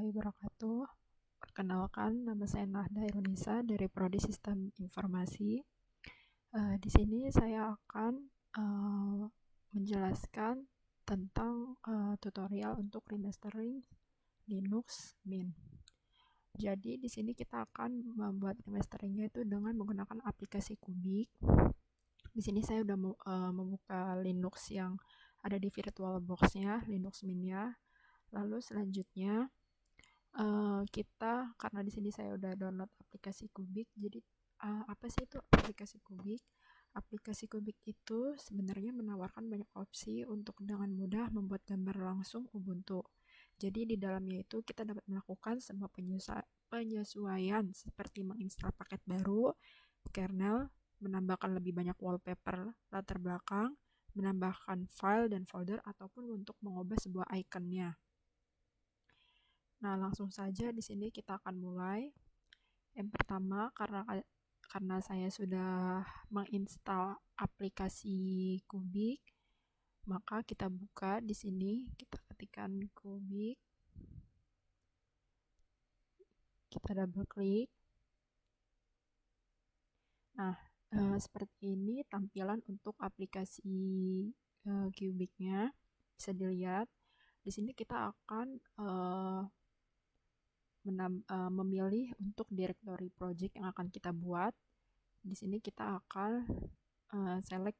warahmatullahi wabarakatuh. Perkenalkan, nama saya Nahda Irunisa dari Prodi Sistem Informasi. Di sini saya akan menjelaskan tentang tutorial untuk remastering Linux Mint. Jadi di sini kita akan membuat remasteringnya itu dengan menggunakan aplikasi Kubik. Di sini saya sudah membuka Linux yang ada di VirtualBox-nya, Linux Mint-nya. Lalu selanjutnya kita, karena di sini saya udah download aplikasi Kubik, jadi apa sih itu aplikasi Kubik? Aplikasi Kubik itu sebenarnya menawarkan banyak opsi untuk dengan mudah membuat gambar langsung Ubuntu. Jadi di dalamnya itu kita dapat melakukan semua penyesuaian seperti menginstal paket baru, kernel, menambahkan lebih banyak wallpaper latar belakang, menambahkan file dan folder, ataupun untuk mengubah sebuah ikonnya. Nah, langsung saja di sini kita akan mulai. Yang pertama, karena saya sudah menginstal aplikasi Kubik, maka kita buka di sini, kita ketikkan Kubik, kita double klik. Nah, seperti ini tampilan untuk aplikasi Kubiknya. Bisa dilihat. Di sini kita akan memilih untuk directory project yang akan kita buat. Di sini kita akan select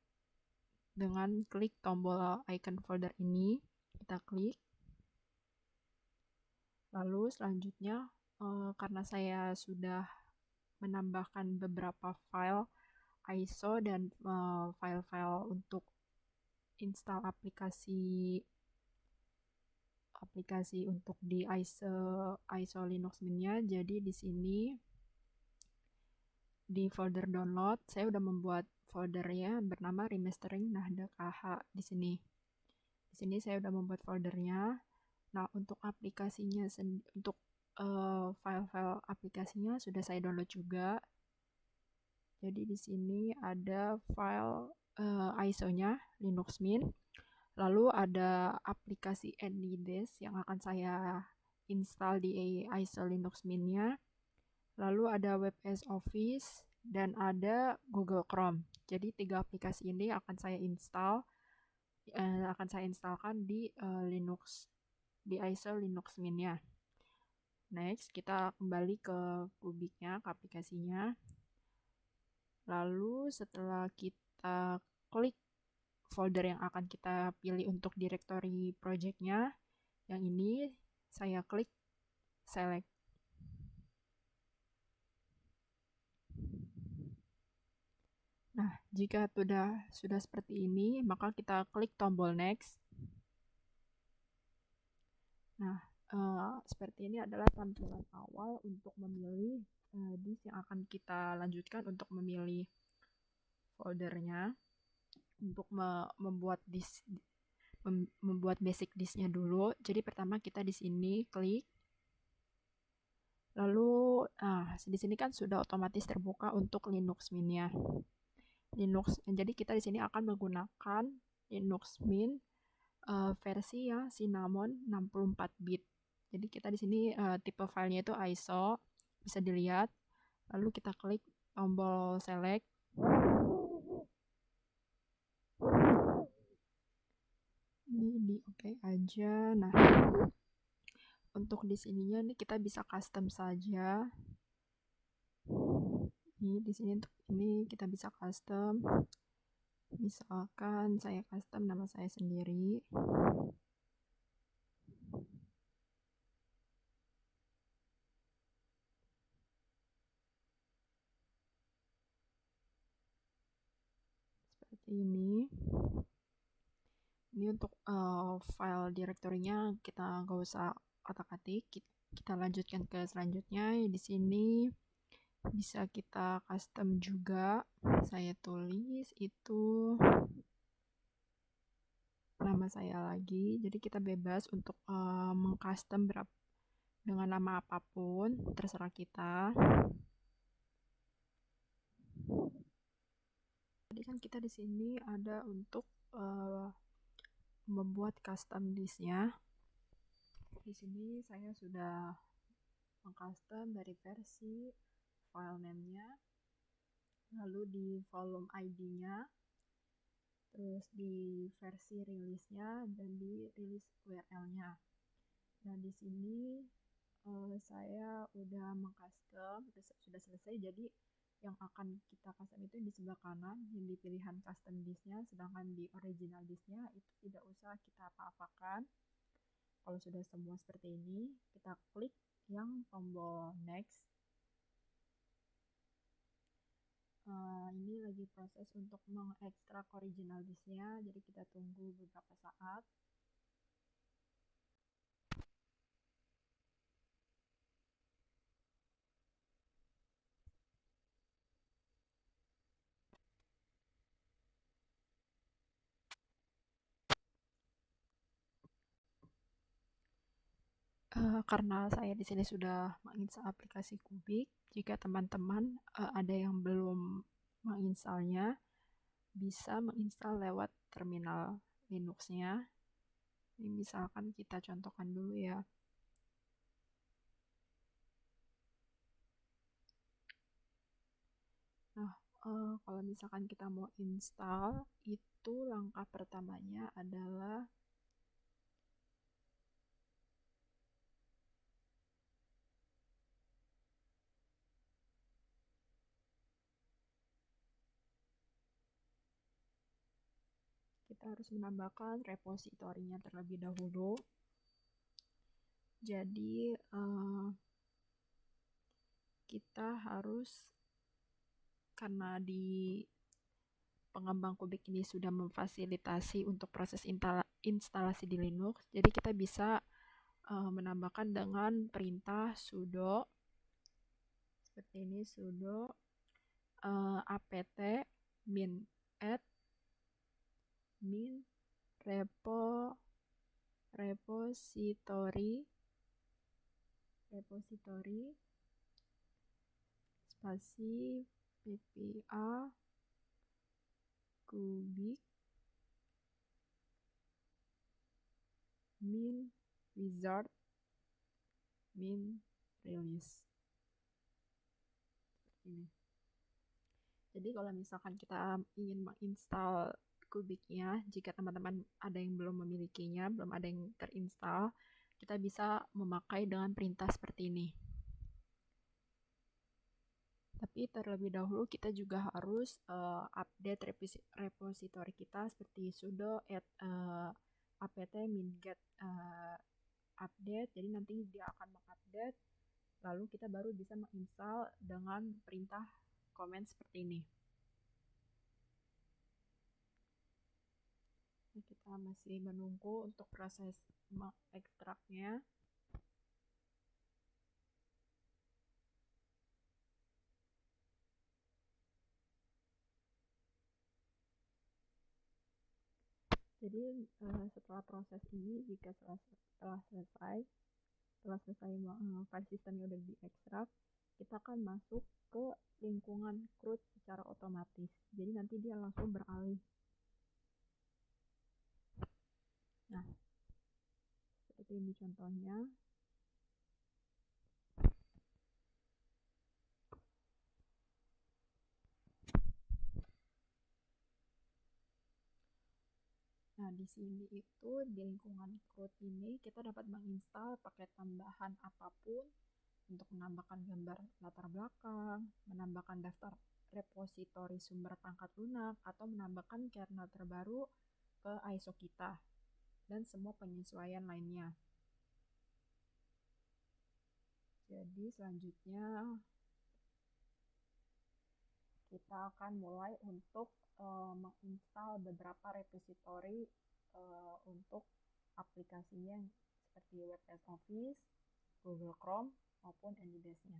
dengan klik tombol icon folder ini, kita klik. Lalu selanjutnya karena saya sudah menambahkan beberapa file ISO dan file-file untuk install aplikasi untuk di ISO Linux Mint-nya. Jadi di sini di folder download saya udah membuat foldernya bernama remastering Nahda KH di sini. Di sini saya udah membuat foldernya. Nah, untuk aplikasinya untuk file-file aplikasinya sudah saya download juga. Jadi di sini ada file ISO-nya Linux Mint. Lalu ada aplikasi AnyDesk yang akan saya install di ISO Linux Mint-nya. Lalu ada WebOS Office dan ada Google Chrome. Jadi 3 aplikasi ini akan saya instalkan di Linux, di ISO Linux Mint-nya. Next, kita kembali ke Kubiknya, ke aplikasinya. Lalu setelah kita klik folder yang akan kita pilih untuk directory project-nya, yang ini saya klik select. Nah, jika sudah seperti ini, maka kita klik tombol next. Nah, seperti ini adalah tampilan awal untuk memilih disk yang akan kita lanjutkan untuk memilih foldernya. Untuk membuat basic disknya dulu. Jadi pertama kita di sini klik. Lalu, di sini kan sudah otomatis terbuka untuk Linux Mint-nya. Jadi kita di sini akan menggunakan Linux Mint versi yang Cinnamon 64 bit. Jadi kita di sini tipe filenya itu ISO, bisa dilihat. Lalu kita klik tombol select. Ini di oke aja. Nah, untuk di sininya nih kita bisa custom saja. Ini di sini untuk ini kita bisa custom. Misalkan saya custom nama saya sendiri. Seperti ini. Ini untuk file directory-nya kita nggak usah otak-atik. Kita lanjutkan ke selanjutnya. Di sini bisa kita custom juga. Saya tulis itu nama saya lagi. Jadi kita bebas untuk mengcustom dengan nama apapun, terserah kita. Jadi kan kita di sini ada untuk membuat custom disk-nya. Di sini saya sudah mengcustom dari versi file name-nya, lalu di volume ID-nya, terus di versi rilisnya, dan di rilis URL-nya. Nah, di sini saya udah mengcustom, sudah selesai. Jadi yang akan kita custom itu di sebelah kanan, yang di pilihan custom disk-nya, sedangkan di original disk-nya itu tidak usah kita apa-apakan. Kalau sudah semua seperti ini, kita klik yang tombol next. Ini lagi proses untuk mengekstrak original disk-nya, jadi kita tunggu beberapa saat. Karena saya di sini sudah menginstal aplikasi Kubik, jika teman-teman ada yang belum menginstalnya, bisa menginstal lewat terminal Linux-nya. Ini misalkan kita contohkan dulu ya. Nah, kalau misalkan kita mau install, itu langkah pertamanya adalah kita harus menambahkan repositorinya terlebih dahulu. Jadi kita harus, karena di pengembang Kubik ini sudah memfasilitasi untuk proses instalasi di Linux, jadi kita bisa menambahkan dengan perintah sudo seperti ini, sudo apt min add min repository spasi ppa kubik min wizard min release. Ini. Jadi kalau misalkan kita ingin menginstal Kubiknya, jika teman-teman ada yang belum memilikinya, belum ada yang terinstall, kita bisa memakai dengan perintah seperti ini. Tapi terlebih dahulu kita juga harus update repository kita seperti sudo apt min get update. Jadi nanti dia akan mengupdate, lalu kita baru bisa menginstal dengan perintah command seperti ini. Kita masih menunggu untuk proses mengekstraknya. Jadi setelah proses ini, jika setelah selesai file sistemnya udah diekstrak, kita akan masuk ke lingkungan CRUD secara otomatis. Jadi nanti dia langsung beralih. Nah, seperti ini contohnya. Nah, di sini itu di lingkungan CRUD ini kita dapat menginstal paket tambahan apapun untuk menambahkan gambar latar belakang, menambahkan daftar repositori sumber perangkat lunak, atau menambahkan kernel terbaru ke ISO kita, dan semua penyesuaian lainnya. Jadi selanjutnya kita akan mulai untuk menginstal beberapa repositori untuk aplikasinya seperti WebS Office, Google Chrome, maupun AnyDesk-nya.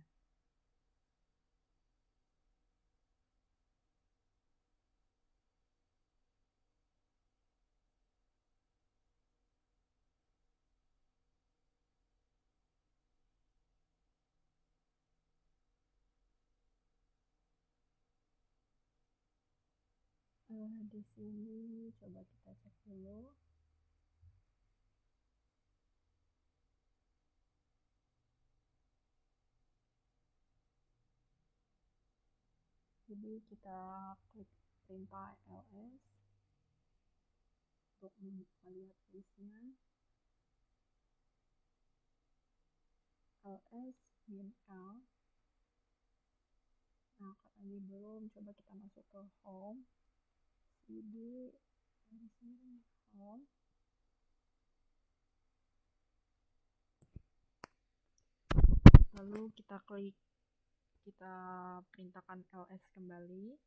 Di sini coba kita cek dulu. Jadi kita klik perintah ls untuk melihat listnya. ls min l. Nah, lagi belum, coba kita masuk ke home, cd dari sini home. Lalu kita klik, kita perintahkan ls kembali.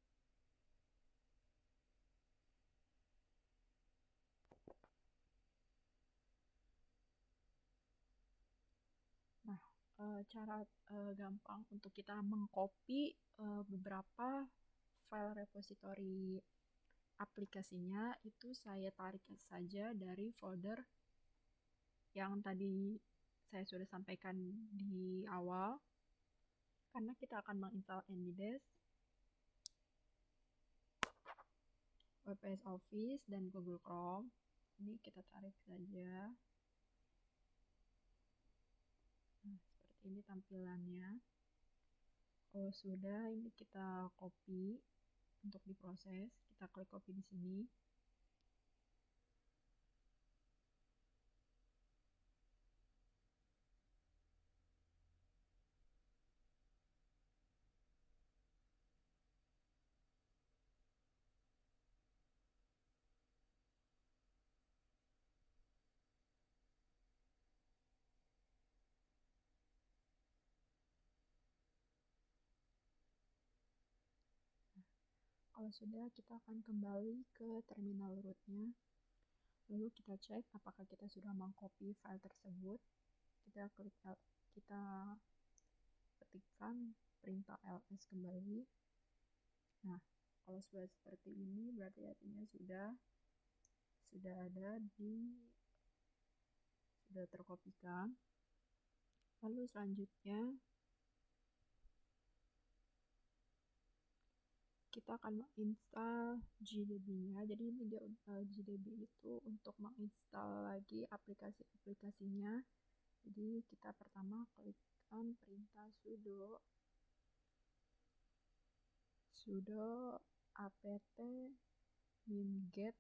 Nah, cara gampang untuk kita mengcopy beberapa file repository aplikasinya itu saya tarik saja dari folder yang tadi saya sudah sampaikan di awal, karena kita akan menginstal AnyDesk, WPS Office, dan Google Chrome. Ini kita tarik saja. Nah, seperti ini tampilannya. Kalau sudah, ini kita copy untuk diproses. Kita klik copy di sini. Kalau sudah, kita akan kembali ke terminal rootnya. Lalu kita cek apakah kita sudah mengcopy file tersebut. Kita ketikkan perintah ls kembali. Nah, kalau sudah seperti ini berarti artinya sudah terkopikan. Lalu selanjutnya kita akan menginstal GDB-nya. Jadi ini dia GDB itu untuk menginstal lagi aplikasi-aplikasinya. Jadi kita pertama klikkan perintah sudo apt min-get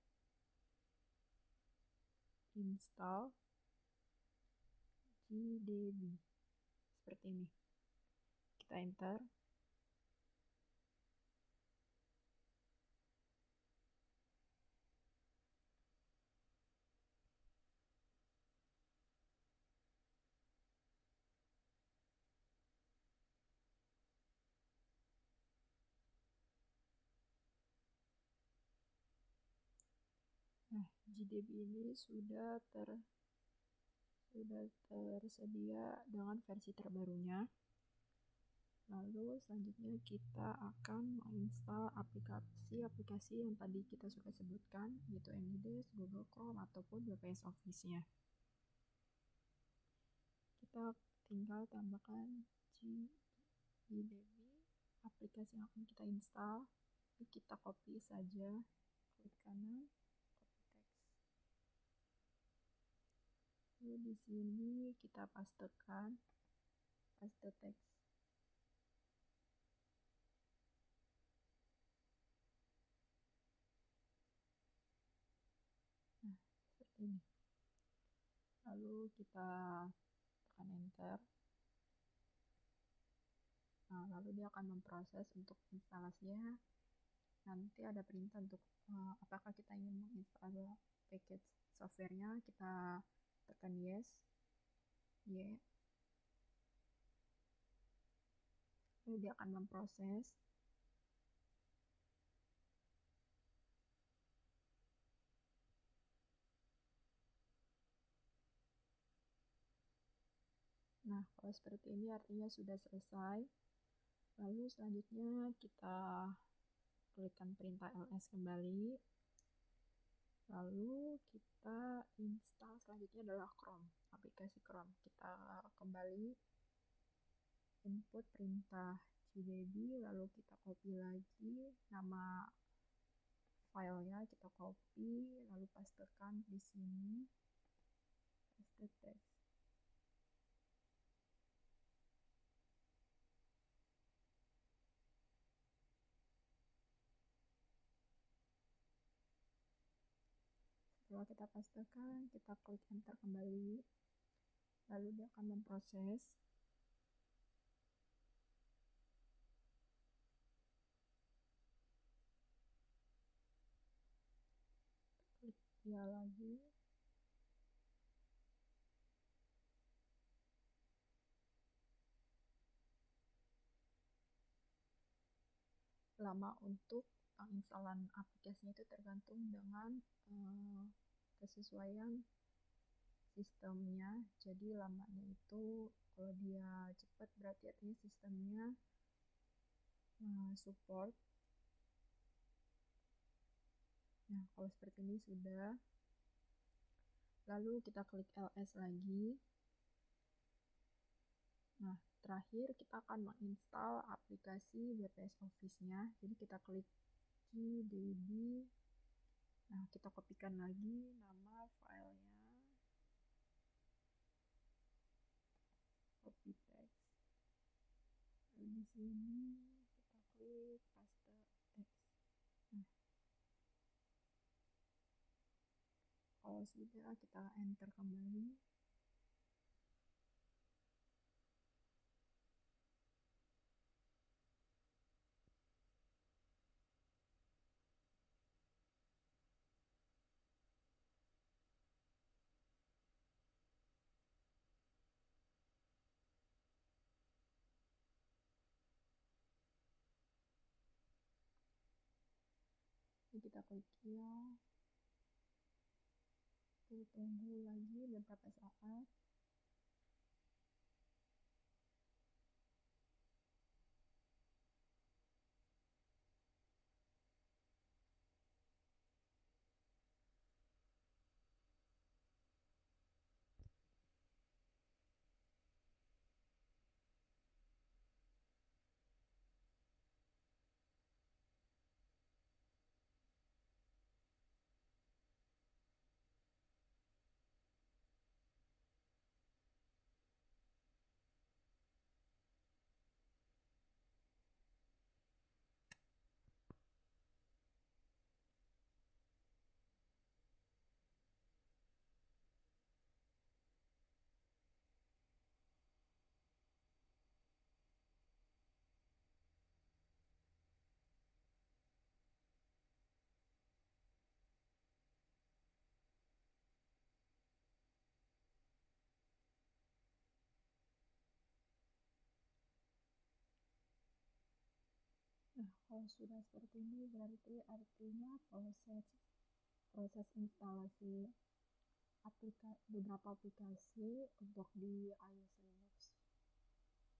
install GDB. Seperti ini. Kita enter. Nah, GDB ini sudah tersedia dengan versi terbarunya. Lalu selanjutnya kita akan menginstal aplikasi-aplikasi yang tadi kita sudah sebutkan, yaitu AnyDesk, Google Chrome, ataupun WPS Office-nya. Kita tinggal tambahkan GDB, aplikasi yang akan kita install. Kita copy saja, klik kanan, copy text. Lalu di sini kita paste text. Nah, seperti ini. Lalu kita tekan enter. Nah, lalu dia akan memproses untuk instalasinya. Nanti ada perintah untuk apakah kita ingin menginstal package softwarenya. Kita tekan yes. Lalu dia akan memproses. Nah, kalau seperti ini artinya sudah selesai. Lalu selanjutnya kita klikkan perintah ls kembali. Lalu kita install, selanjutnya adalah Chrome, aplikasi Chrome. Kita kembali input perintah GDB, lalu kita copy lagi nama filenya, kita copy, lalu pastekan di sini, paste text. Setelah kita pastikan, kita klik enter kembali, lalu dia akan memproses. Klik ya lagi. Lama untuk penginstalan aplikasinya itu tergantung dengan kesesuaian sistemnya. Jadi lamanya itu kalau dia cepat berarti artinya sistemnya support. Nah, kalau seperti ini sudah. Lalu kita klik ls lagi. Nah, terakhir kita akan menginstal aplikasi WPS Office-nya. Jadi kita klik key.db. Nah, kita kopikan lagi nama filenya. Copy text. Lalu di sini kita klik paste text. Nah, kalau sudah kita enter kembali. Ini kita klik ya. Kita tunggu lagi beberapa saat. Nah, kalau sudah seperti ini berarti artinya proses instalasi beberapa aplikasi untuk di iOS Linux,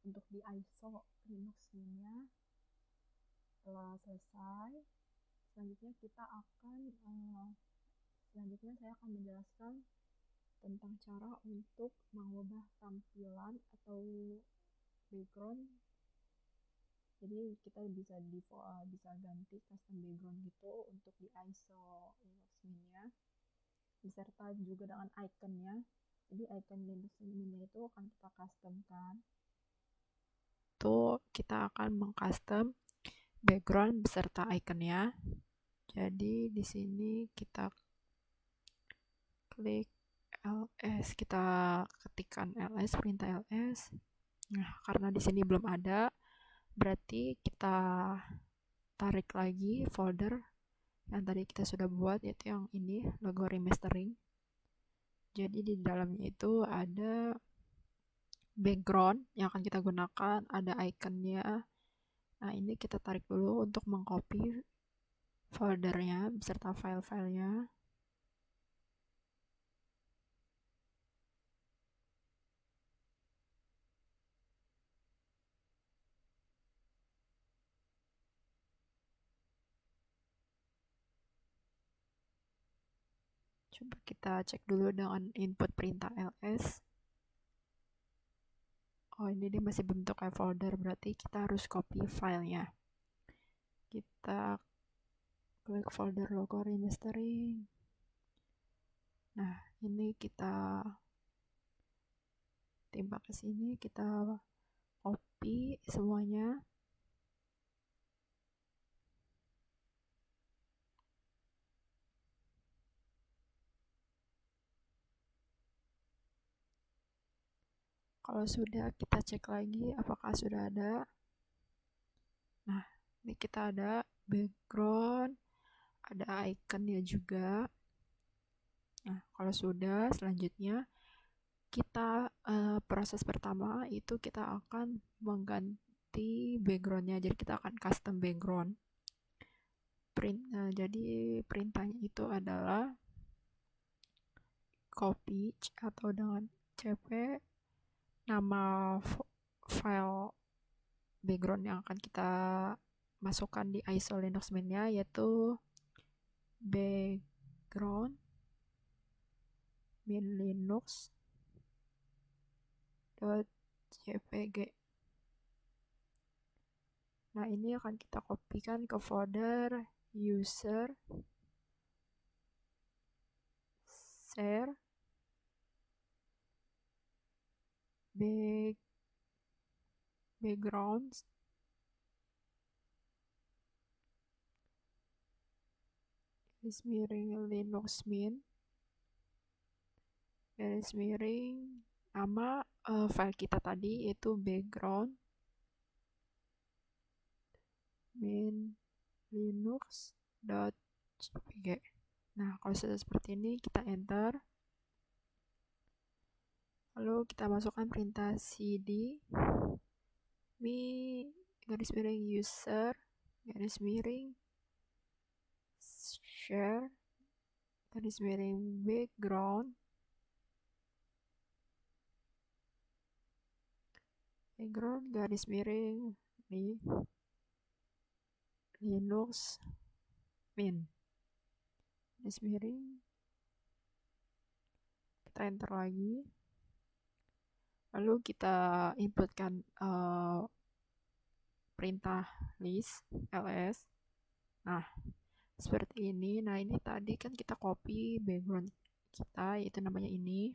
untuk di ISO Linux-nya telah selesai. Selanjutnya saya akan menjelaskan tentang cara untuk mengubah tampilan atau background. Jadi kita bisa ganti custom background gitu untuk di ISO Linux Mint-nya, beserta juga dengan iconnya. Jadi icon Linux Mint-nya itu akan kita customkan. Tuh kita akan mengcustom background beserta iconnya. Jadi di sini kita klik ls, kita ketikkan ls, perintah ls. Nah, karena di sini belum ada, berarti kita tarik lagi folder yang tadi kita sudah buat, yaitu yang ini, logo remastering. Jadi di dalamnya itu ada background yang akan kita gunakan, ada iconnya. Nah, ini kita tarik dulu untuk mengcopy foldernya beserta file-filenya. Coba kita cek dulu dengan input perintah ls. Oh, ini dia masih bentuk kayak folder, berarti kita harus copy filenya. Kita klik folder logo remastering. Nah, ini kita timpa ke sini, kita copy semuanya. Kalau sudah, kita cek lagi apakah sudah ada. Nah, ini kita ada background, ada iconnya juga. Nah, kalau sudah, selanjutnya kita proses pertama itu kita akan mengganti backgroundnya. Jadi kita akan custom background. Jadi perintahnya itu adalah copy atau dengan cp nama file background yang akan kita masukkan di ISO Linux main-nya, yaitu background min linux.jpg. Nah, ini akan kita kopikan ke folder user share backgrounds garis miring linux min garis miring nama file kita tadi, yaitu background min linux.jpg. Nah, kalau sudah seperti ini, kita enter. Lalu kita masukkan perintah cd mi garis miring user garis miring share garis miring background garis miring di linux min garis miring, kita enter lagi. Lalu kita inputkan perintah list ls. Nah, seperti ini. Nah, ini tadi kan kita copy background kita, yaitu namanya ini.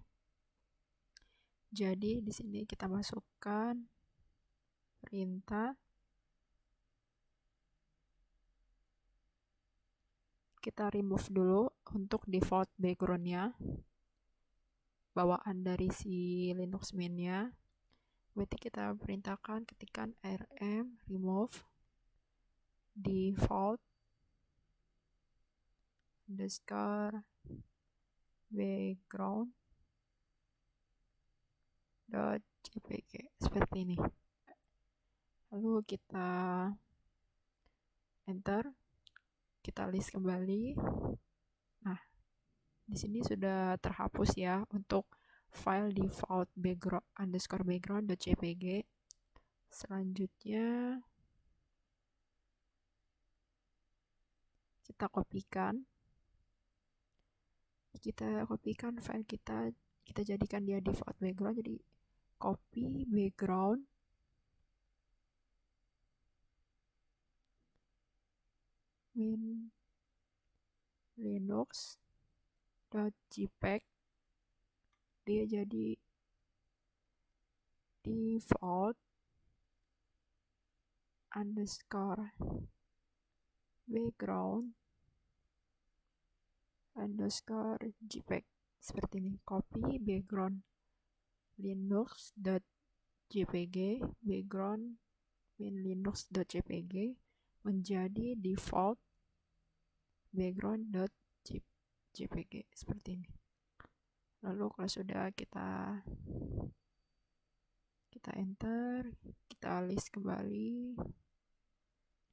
Jadi di sini kita masukkan perintah, kita remove dulu untuk default backgroundnya, bawaan dari si Linux main-nya. Berarti kita perintahkan ketikkan rm remove default underscore background .jpg, seperti ini. Lalu kita enter, kita list kembali. Nah, di sini sudah terhapus ya untuk file default background underscore background.jpg. Selanjutnya kita kopikan file kita jadikan dia default background. Jadi copy background min linux.jpg, dia jadi default underscore background underscore jpeg, seperti ini. Copy background linux.jpg background min linux.jpg menjadi default background.jpg, seperti ini. Lalu kalau sudah kita enter, kita list kembali.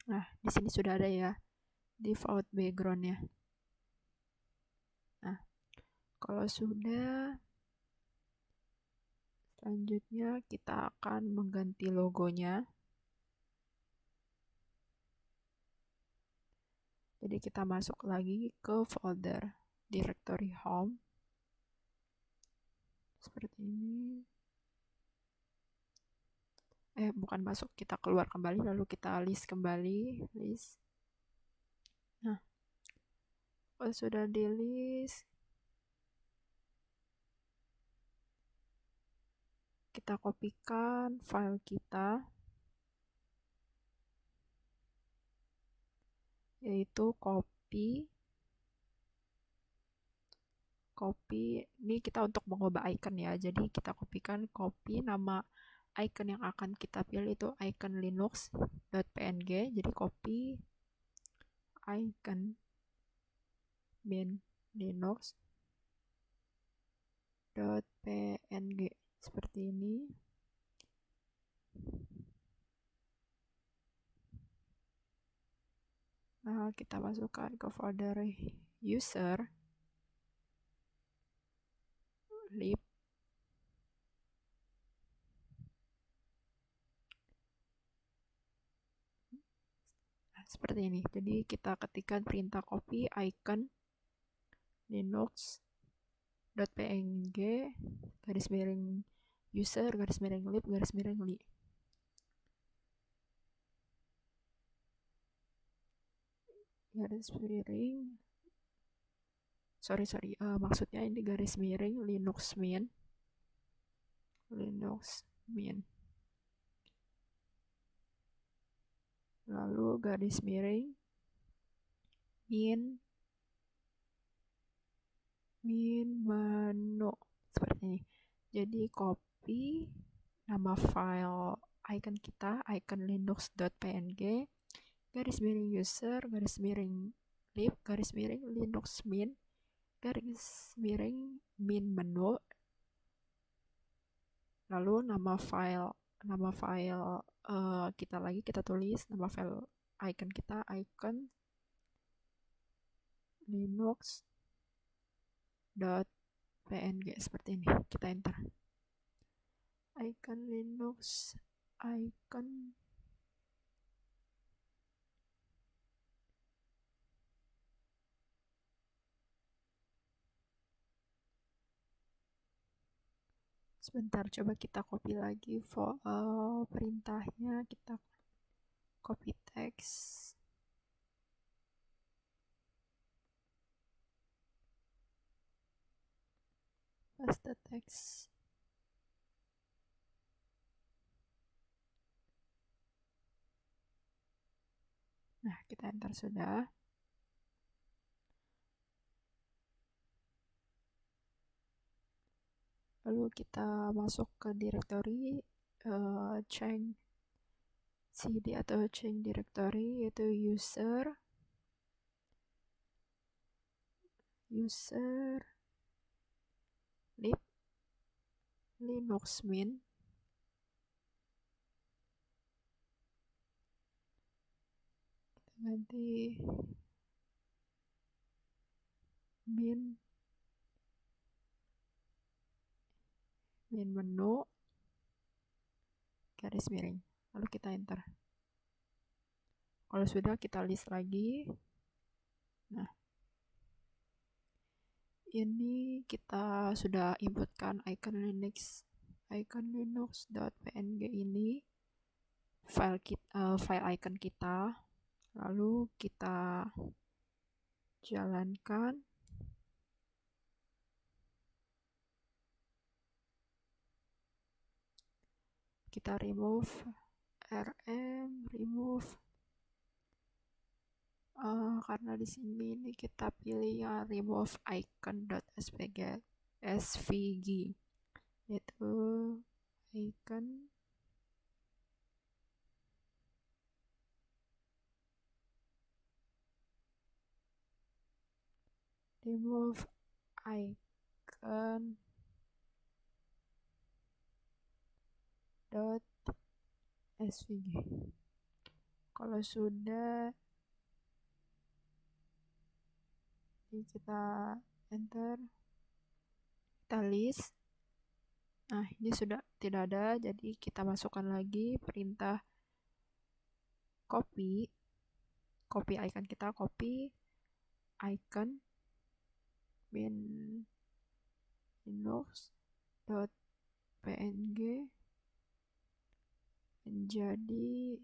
Nah, di sini sudah ada ya default backgroundnya. Nah, kalau sudah, selanjutnya kita akan mengganti logonya. Jadi kita masuk lagi ke folder directory home, seperti ini. Bukan masuk, kita keluar kembali, lalu kita list kembali, list. Nah, kalau sudah di list, kita kopikan file kita, yaitu copy, ini kita untuk mengubah icon ya, jadi kita copy nama icon yang akan kita pilih itu icon linux.png, jadi copy icon bin linux.png seperti ini. Nah, kita masukkan ke folder user lib. Nah, seperti ini. Jadi kita ketikkan perintah copy icon linux.png garis miring user garis miring lib garis miring li. Garis miring maksudnya ini garis miring linux min lalu garis miring min menu seperti ini. Jadi copy nama file icon kita icon linux.png garis miring user garis miring lib garis miring linux min garis miring min menu, lalu nama file kita tulis nama file icon kita icon linux.png seperti ini. Kita enter icon linux icon sebentar, coba kita copy lagi perintahnya, kita copy text paste text. Nah, kita enter sudah. Lalu kita masuk ke directory change cd atau change directory, yaitu user lib linux min kita ganti min menu garis miring, lalu kita enter. Kalau sudah, kita list lagi. Nah, ini kita sudah inputkan icon linux.png ini file icon kita, lalu kita jalankan. Kita remove karena di sini ini kita pilih yang remove icon.svg yaitu icon remove icon .svg. Kalau sudah, ini kita enter, kita list. Nah, ini sudah tidak ada, jadi kita masukkan lagi perintah copy icon kita, copy icon bin linux.png menjadi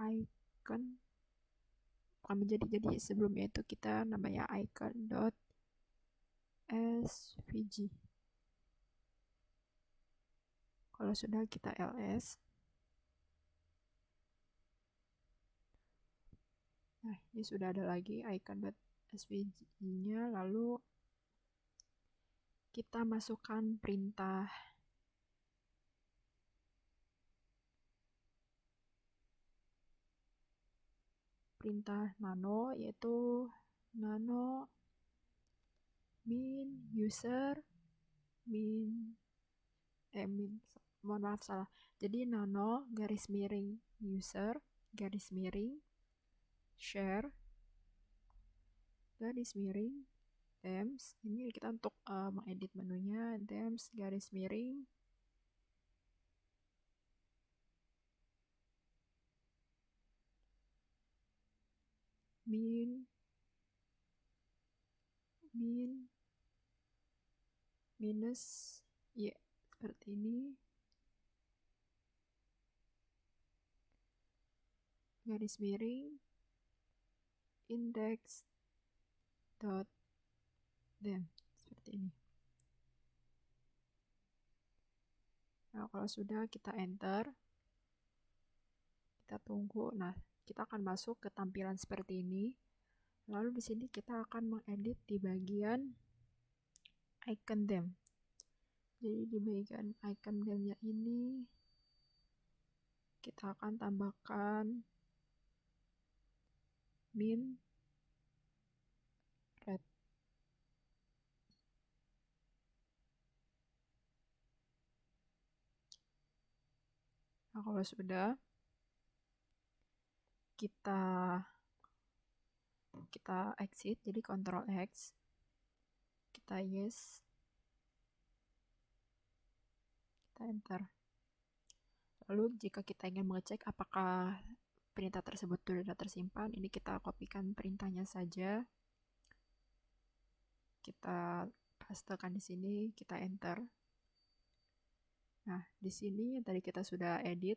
icon, jadi sebelumnya itu kita namanya icon.svg. Kalau sudah, kita ls. Nah, ini sudah ada lagi icon.svg nya, lalu kita masukkan perintah nano, yaitu nano min user mohon maaf salah. Jadi nano garis miring user garis miring share garis miring themes. Ini kita untuk mengedit menunya, themes garis miring min minus ya, seperti ini, garis miring index dot them, seperti ini. Nah, kalau sudah kita enter, kita tunggu. Nah, kita akan masuk ke tampilan seperti ini. Lalu di sini kita akan mengedit di bagian icon them. Jadi di bagian icon them-nya ini kita akan tambahkan min red. Nah, kalau sudah kita exit, jadi Ctrl X, kita yes, kita enter. Lalu jika kita ingin mengecek apakah perintah tersebut sudah tersimpan, ini kita kopikan perintahnya saja, kita pastekan di sini, kita enter. Nah, di sini yang tadi kita sudah edit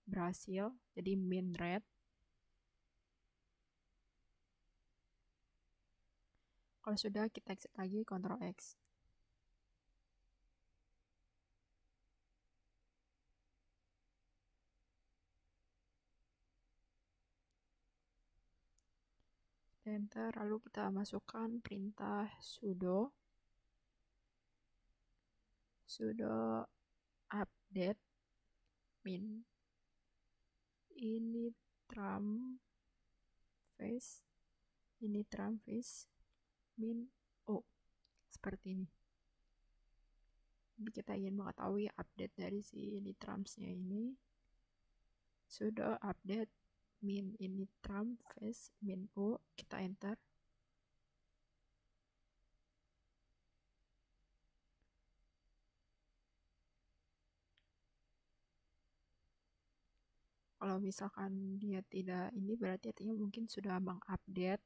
berhasil, jadi min red. Kalau sudah, kita exit lagi, Ctrl X. Enter, lalu kita masukkan perintah sudo update min init tram face min o, seperti ini. Jadi kita ingin mengetahui update dari si init trams-nya ini. Sudo update min init tram face min o, kita enter. Kalau misalkan dia tidak ini, berarti artinya mungkin sudah mengupdate.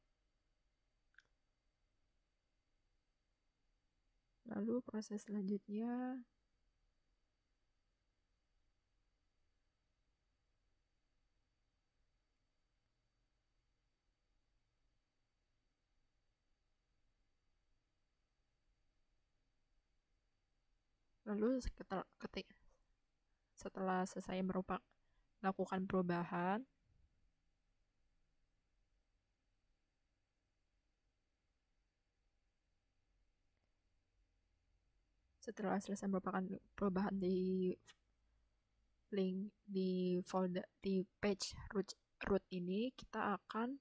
Lalu proses selanjutnya setelah selesai melakukan perubahan, setelah selesai merupakan perubahan di link di folder di page root ini, kita akan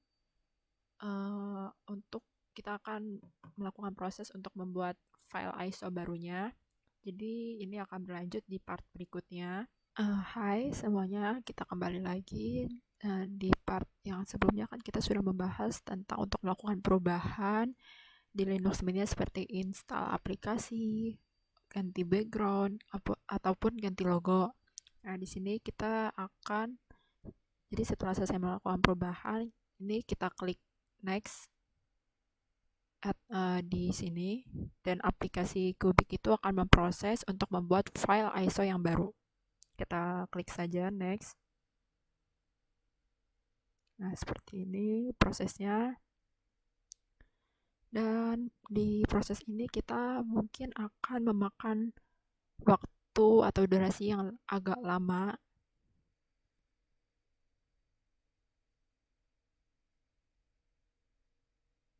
melakukan proses untuk membuat file ISO barunya. Jadi ini akan berlanjut di part berikutnya. Hai semuanya, kita kembali lagi. Di part yang sebelumnya kan kita sudah membahas tentang untuk melakukan perubahan di Linux Mint seperti install aplikasi, ganti background, ataupun ganti logo. Nah, di sini kita akan, jadi setelah selesai melakukan perubahan, ini kita klik next di sini, dan aplikasi Kubik itu akan memproses untuk membuat file ISO yang baru. Kita klik saja next. Nah, seperti ini prosesnya. Dan di proses ini kita mungkin akan memakan waktu atau durasi yang agak lama.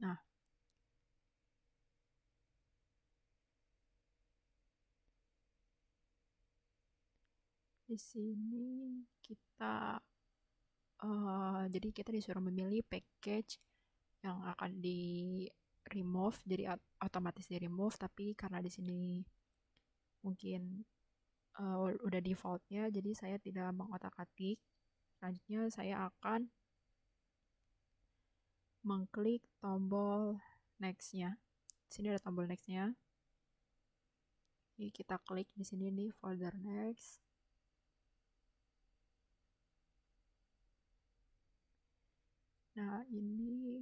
Nah, Di sini kita jadi kita disuruh memilih package yang akan di remove, jadi otomatis di remove, tapi karena di sini mungkin udah defaultnya, jadi saya tidak mengotak-atik. Selanjutnya saya akan mengklik tombol next-nya. Di sini ada tombol next-nya. Jadi kita klik di sini nih folder next. Nah, ini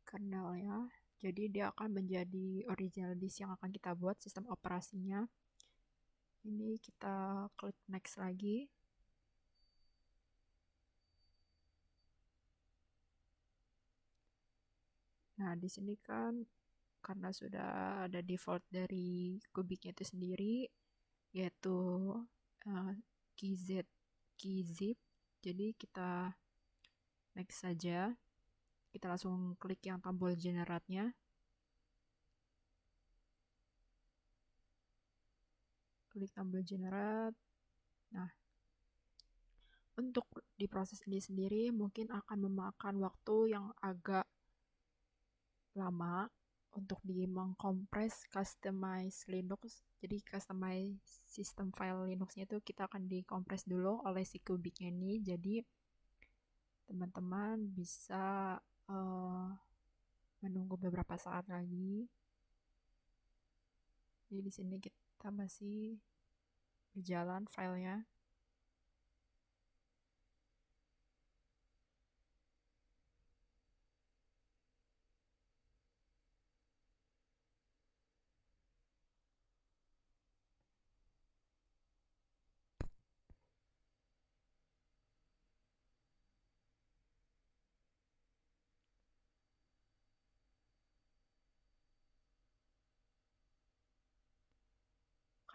kernel ya. Jadi dia akan menjadi original disk yang akan kita buat sistem operasinya. Ini kita klik next lagi. Nah, di sini kan karena sudah ada default dari kubiknya itu sendiri, yaitu uh, key zip. Jadi kita next saja. Kita langsung klik yang tombol generate-nya. Klik tombol generate. Nah, untuk di proses ini sendiri mungkin akan memakan waktu yang agak lama untuk di mengkompres customize Linux. Jadi customize sistem file Linuxnya itu kita akan dikompres dulu oleh si kubiknya ini. Jadi teman-teman bisa menunggu beberapa saat lagi. Jadi di sini kita masih berjalan filenya.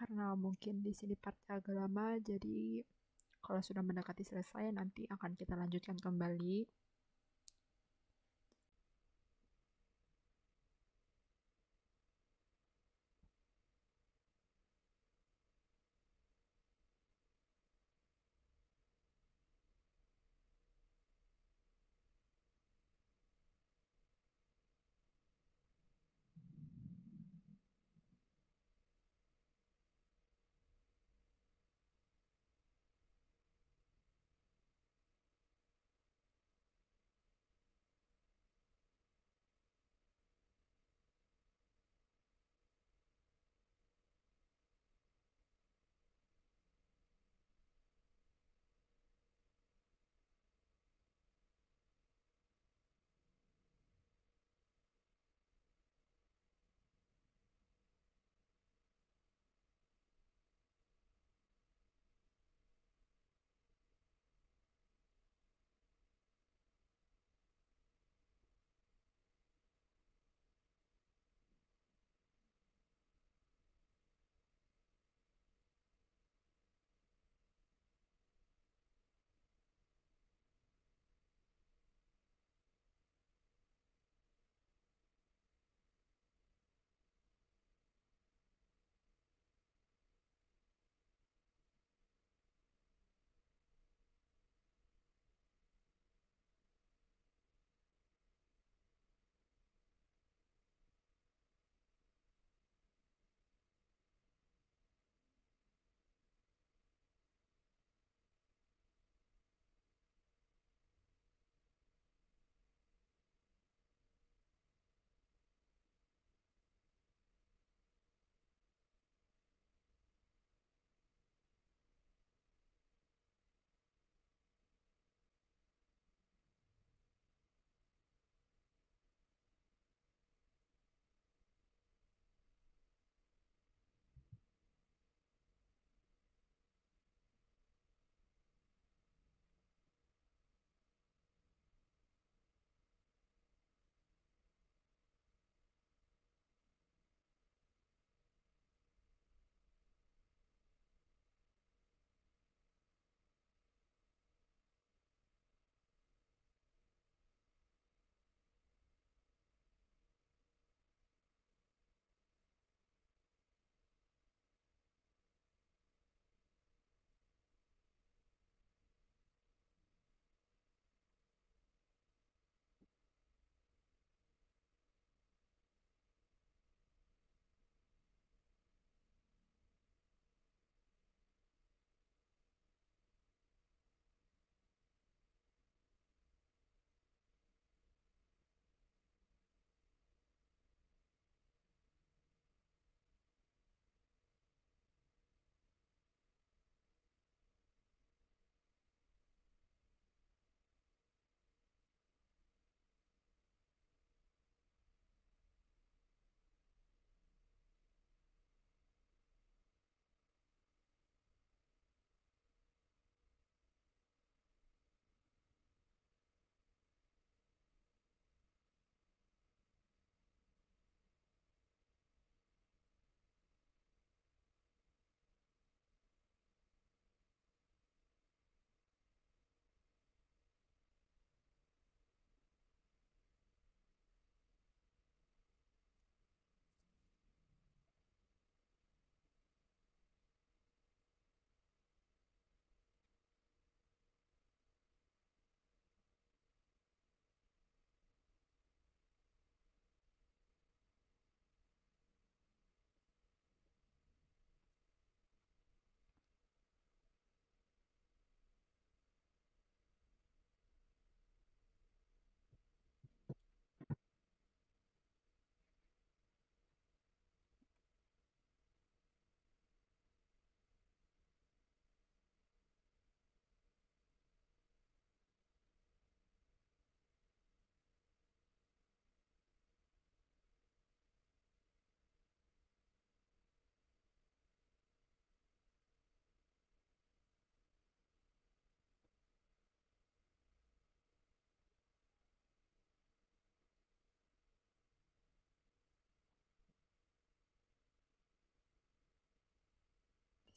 Karena mungkin di sini partnya agak lama, jadi kalau sudah mendekati selesai nanti akan kita lanjutkan kembali.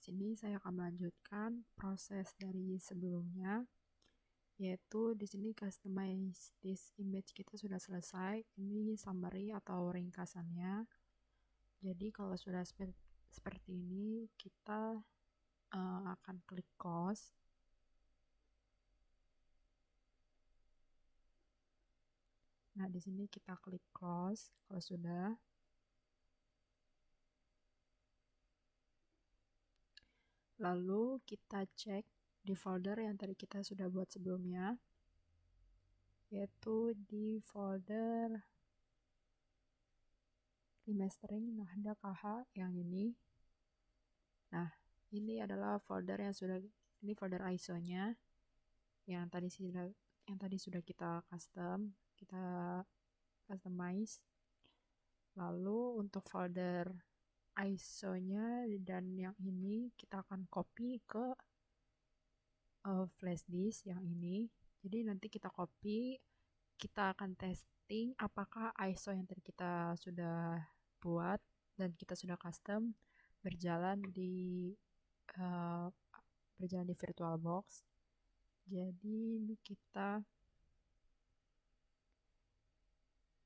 Sini saya akan melanjutkan proses dari sebelumnya, yaitu di sini customize this image kita sudah selesai. Ini summary atau ringkasannya. Jadi kalau sudah seperti ini, kita akan klik close. Nah, di sini kita klik close kalau sudah. Lalu kita cek di folder yang tadi kita sudah buat sebelumnya, yaitu di folder remastering Nahda KH yang ini. Nah, ini adalah folder yang sudah, ini folder ISO-nya yang tadi sudah kita customize. Lalu untuk folder ISO-nya dan yang ini kita akan copy ke flash disk yang ini. Jadi nanti kita copy, kita akan testing apakah ISO yang tadi kita sudah buat dan kita sudah custom berjalan di VirtualBox. Jadi ini kita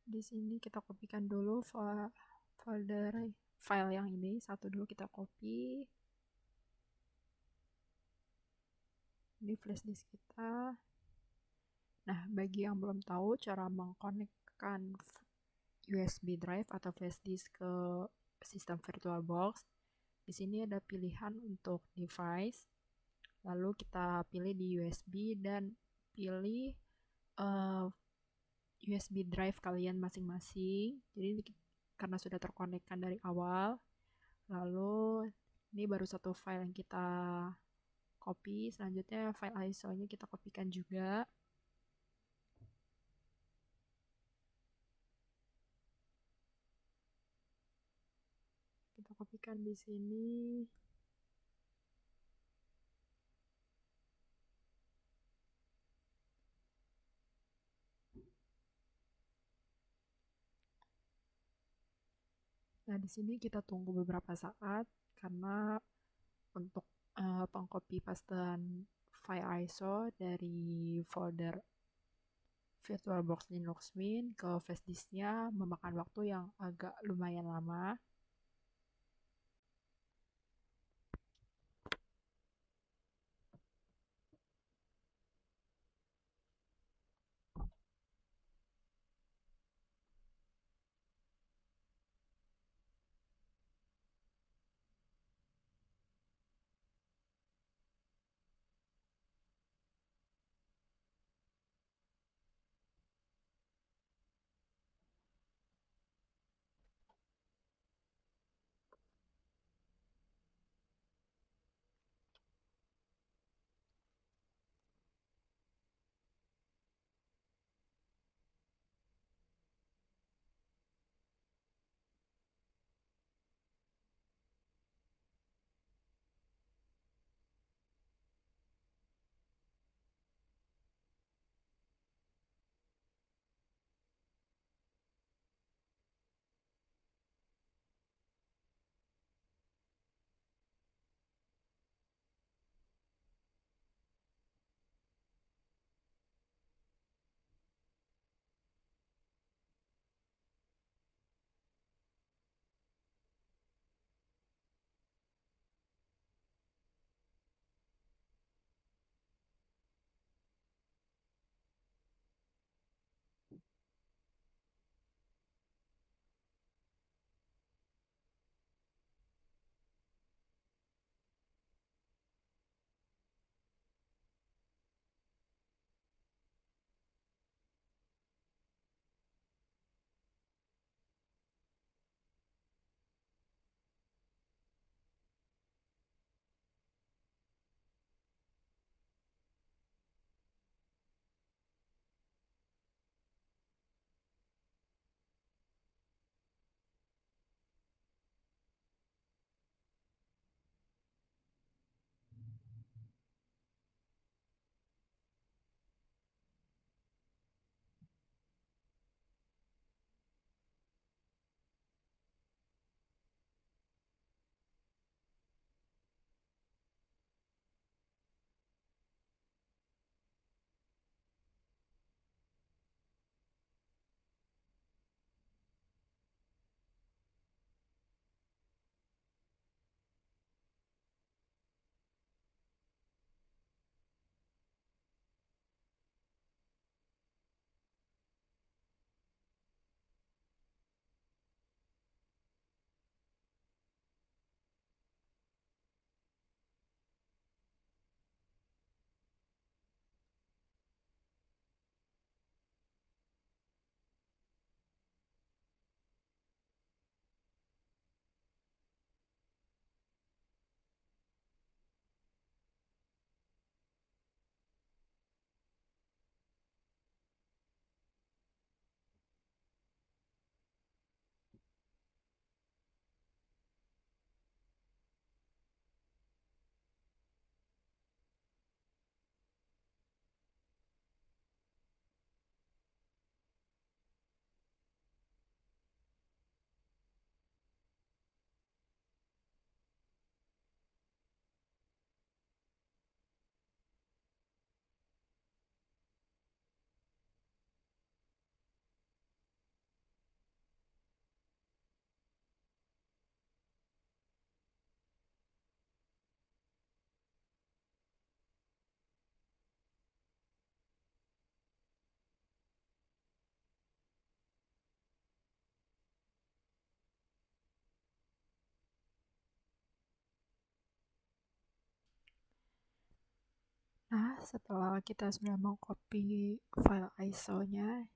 di sini kita kopikan dulu folder file yang ini satu dulu, kita copy. Ini flash disk kita. Nah, bagi yang belum tahu cara mengkonekkan USB drive atau flash disk ke sistem VirtualBox, di sini ada pilihan untuk device. Lalu kita pilih di USB dan pilih USB drive kalian masing-masing. Jadi karena sudah terkonekkan dari awal, lalu ini baru satu file yang kita copy. Selanjutnya file ISO-nya kita kopikan juga. Kita kopikan di sini. Nah, di sini kita tunggu beberapa saat karena untuk pengcopy pastean file ISO dari folder VirtualBox Linux Mint ke flash disknya memakan waktu yang agak lumayan lama. Nah, setelah kita sudah mengcopy file ISO-nya,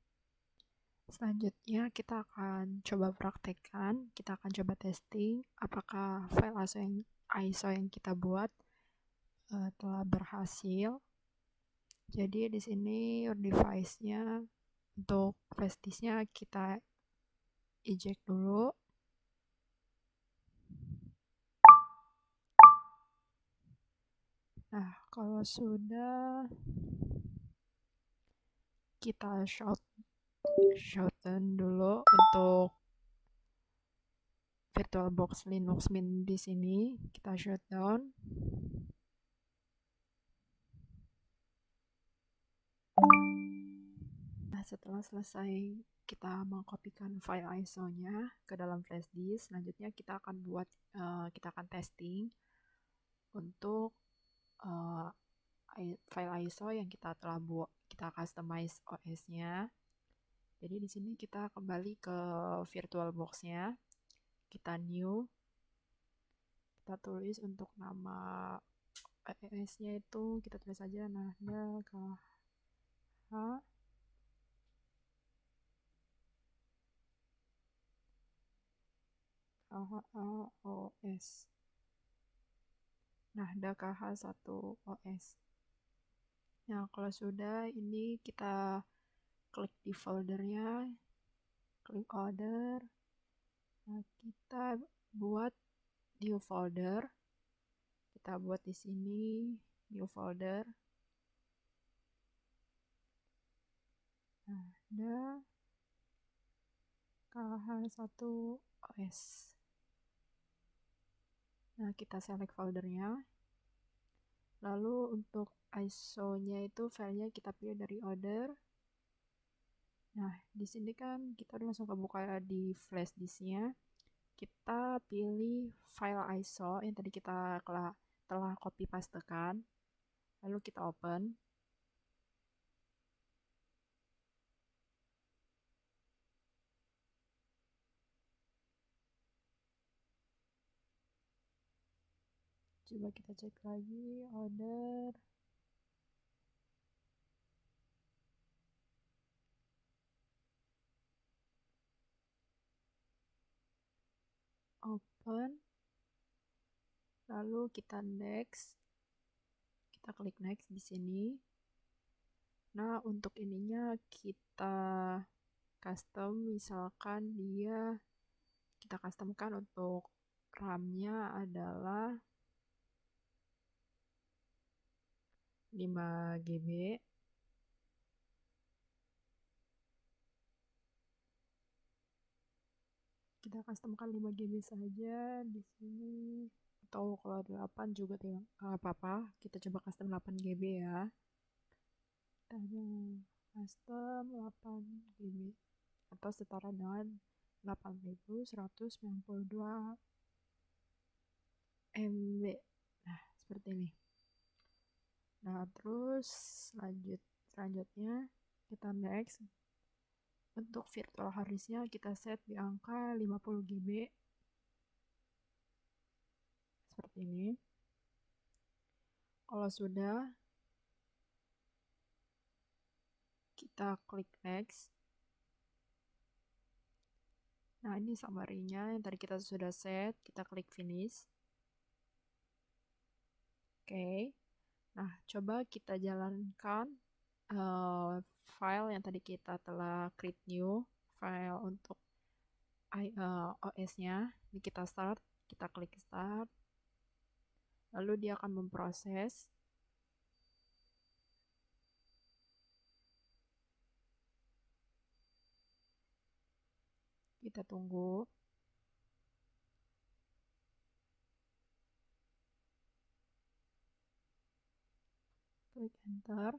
selanjutnya kita akan coba praktekkan, kita akan coba testing apakah file ISO yang kita buat telah berhasil. Jadi di sini device-nya untuk flash disk-nya kita eject dulu. Nah, kalau sudah, kita shutdown dulu untuk VirtualBox Linux Mint di sini. Kita shutdown. Nah, setelah selesai kita mengkopikan file ISO-nya ke dalam flash disk, selanjutnya kita akan testing untuk file ISO yang kita telah buat, kita customize OS-nya. Jadi di sini kita kembali ke VirtualBox-nya, kita new, kita tulis untuk nama OS-nya itu kita tulis aja Nahda KH OS. Nahda KH1 OS. Nah, kalau sudah, ini kita klik di foldernya, klik order. Nah, kita buat new folder. Kita buat di sini new folder. Nah, ada KH1 OS. Nah, kita select foldernya. Lalu untuk ISO-nya itu filenya kita pilih dari order. Nah, di sini kan kita udah langsung kebuka di flash disk-nya. Kita pilih file ISO yang tadi kita telah copy pastekan. Lalu kita open. Coba kita cek lagi order. Open. Lalu kita next. Kita klik next di sini. Nah, untuk ininya kita custom, misalkan kita customkan untuk RAM-nya adalah 5 GB. Kita customkan 5 GB saja di sini, atau kalau 8 juga tidak apa-apa. Kita coba custom 8 GB ya. Kita custom 8 GB atau setara dengan 8192 MB. Nah, seperti ini. Nah, terus selanjutnya kita next. Untuk virtual hard disk-nya kita set di angka 50 GB. Seperti ini. Kalau sudah, kita klik next. Nah, ini summary-nya yang tadi kita sudah set. Kita klik finish. Oke. Nah, coba kita jalankan file yang tadi kita telah create new file untuk OS-nya. Ini kita start, kita klik start. Lalu dia akan memproses. Kita tunggu. Klik enter.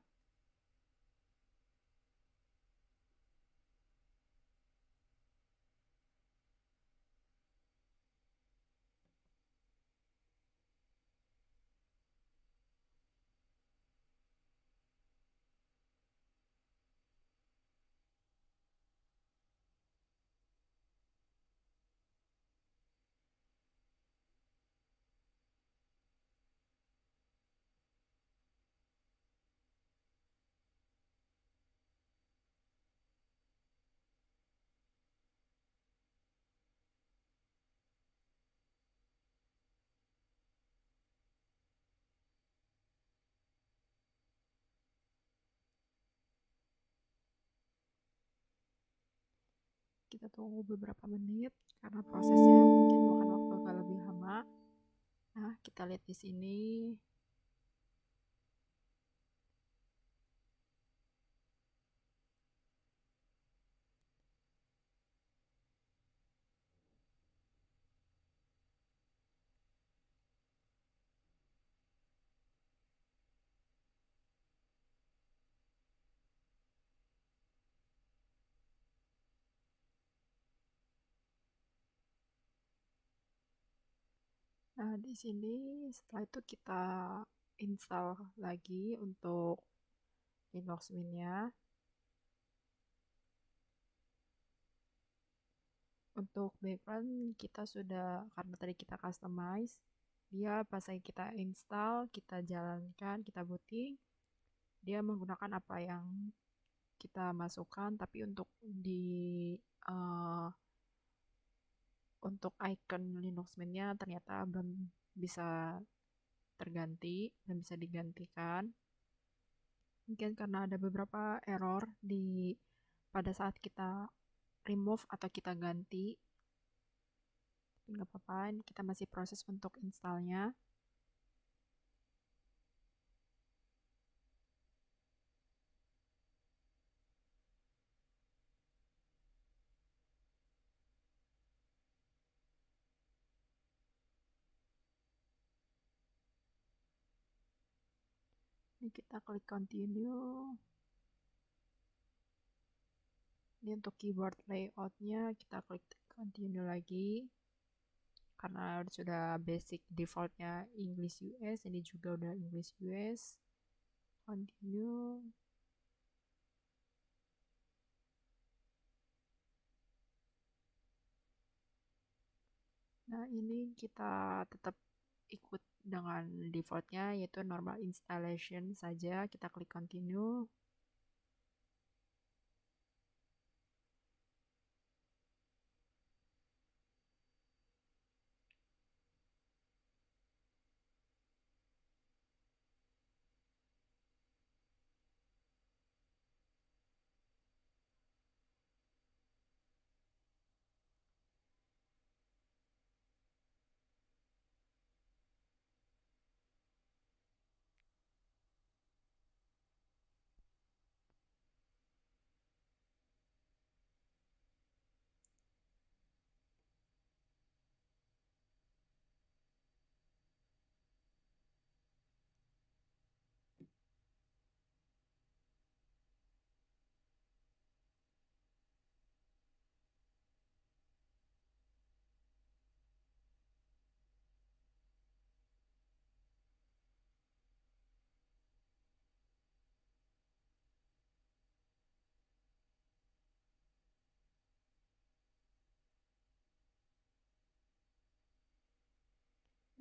kita tunggu beberapa menit karena prosesnya mungkin makan waktu agak lebih lama. Nah, kita lihat di sini. Nah, di sini setelah itu kita install lagi untuk Linux Mint-nya. Untuk background kita sudah, karena tadi kita customize, dia pas lagi kita install, kita jalankan, kita booting, dia menggunakan apa yang kita masukkan, tapi eh, untuk icon Linux Mint-nya ternyata belum bisa belum bisa digantikan. Mungkin karena ada beberapa error pada saat kita remove atau kita ganti. Nggak apa-apa, kita masih proses untuk installnya. Ini kita klik continue. Ini untuk keyboard layoutnya kita klik continue lagi karena sudah basic defaultnya English US, ini juga udah English US. Continue. Nah, ini kita tetap ikut dengan defaultnya yaitu normal installation saja. Kita klik continue.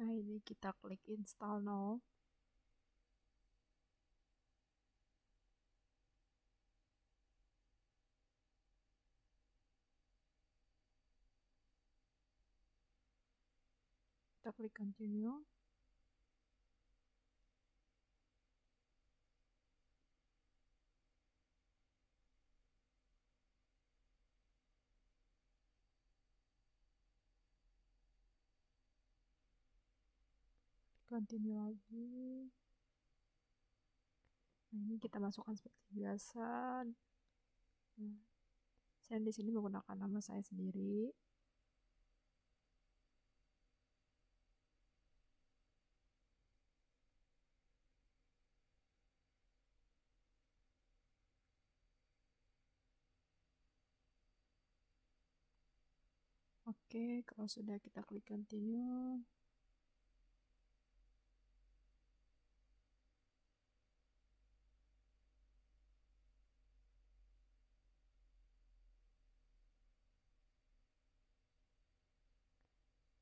Nah, ini kita klik install now. Kita klik continue. Continue lagi. Nah, ini kita masukkan seperti biasa. Nah, saya di sini menggunakan nama saya sendiri. Oke, kalau sudah kita klik continue.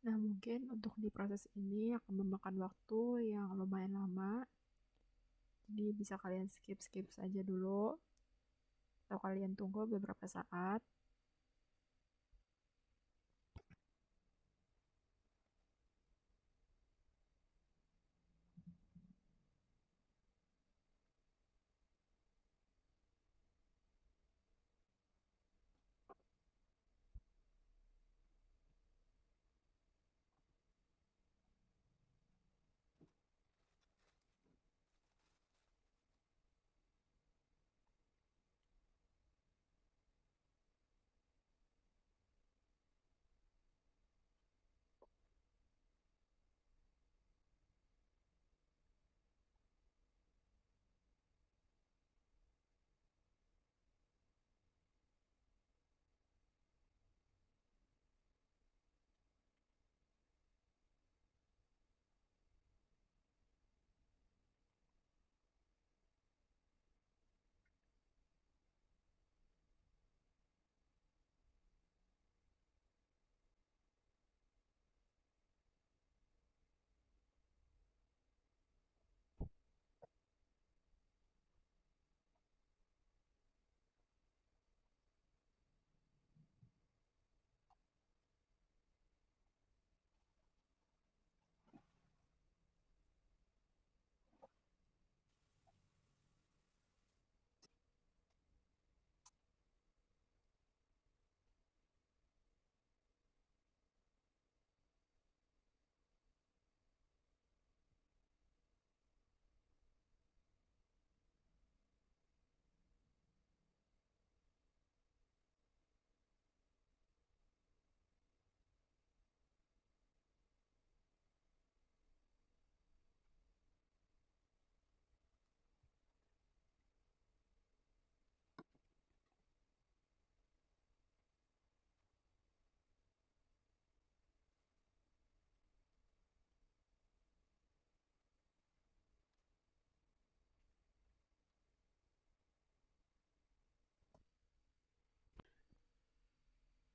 Nah, mungkin untuk di proses ini akan memakan waktu yang lumayan lama. Jadi bisa kalian skip saja dulu. Atau kalian tunggu beberapa saat.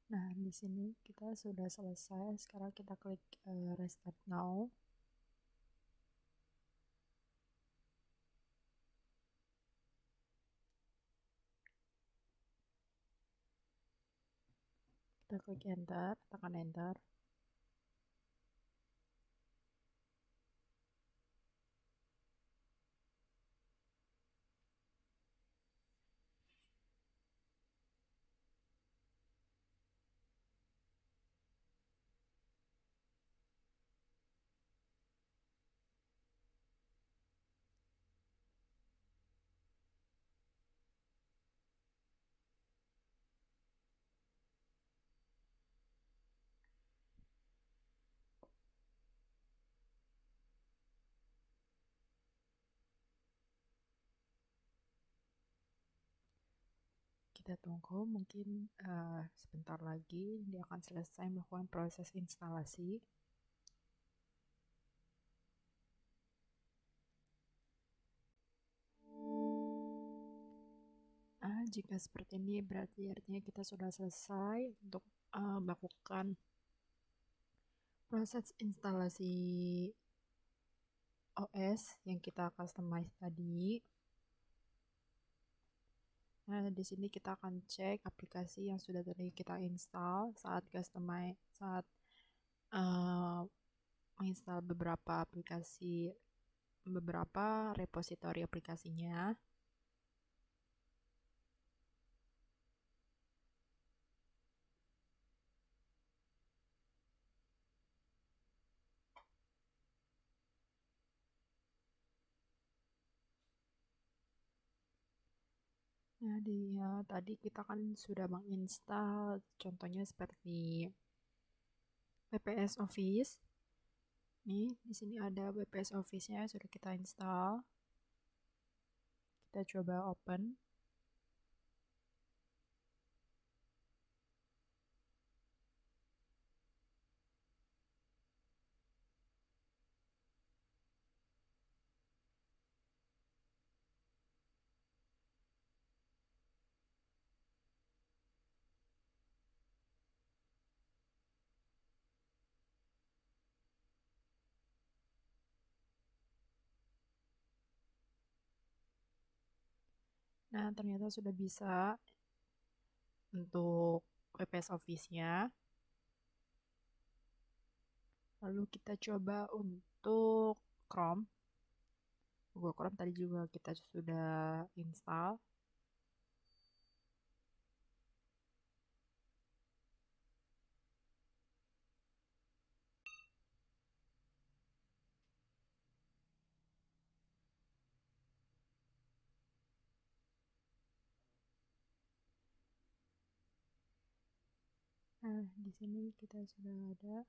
Nah, di sini kita sudah selesai. Sekarang kita klik restart now. Kita klik enter, tekan enter. Kita tunggu mungkin sebentar lagi dia akan selesai melakukan proses instalasi. Jika seperti ini berarti artinya kita sudah selesai untuk melakukan proses instalasi OS yang kita customize tadi. Nah, di sini kita akan cek aplikasi yang sudah tadi kita install saat customize, saat menginstal beberapa aplikasi, beberapa repositori aplikasinya. Nah, tadi kita kan sudah menginstal, contohnya seperti WPS Office. Nih, di sini ada WPS Office-nya sudah kita install. Kita coba open. Nah, ternyata sudah bisa untuk WPS Office-nya. Lalu kita coba untuk Chrome. Google Chrome tadi juga kita sudah install. Nah, di sini kita sudah ada.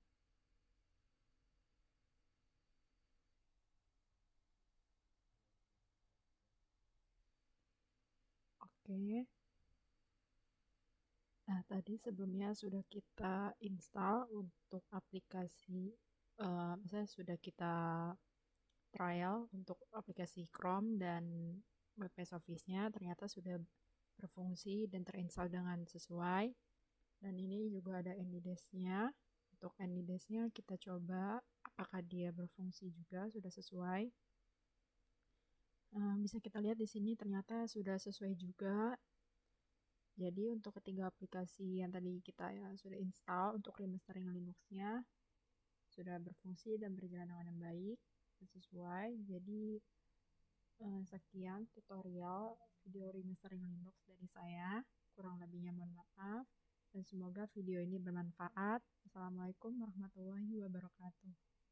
Oke. Nah, tadi sebelumnya sudah kita install untuk aplikasi, misalnya sudah kita trial untuk aplikasi Chrome dan WPS Office-nya, ternyata sudah berfungsi dan terinstall dengan sesuai. Dan ini juga ada AnyDesk-nya. Untuk AnyDesk-nya kita coba apakah dia berfungsi juga, sudah sesuai. Bisa kita lihat di sini ternyata sudah sesuai juga. Jadi untuk ketiga aplikasi yang tadi kita sudah install untuk remastering Linux-nya sudah berfungsi dan berjalan dengan baik dan sesuai. Jadi sekian tutorial video remastering Linux dari saya. Kurang lebihnya mohon maaf dan semoga video ini bermanfaat. Assalamualaikum warahmatullahi wabarakatuh.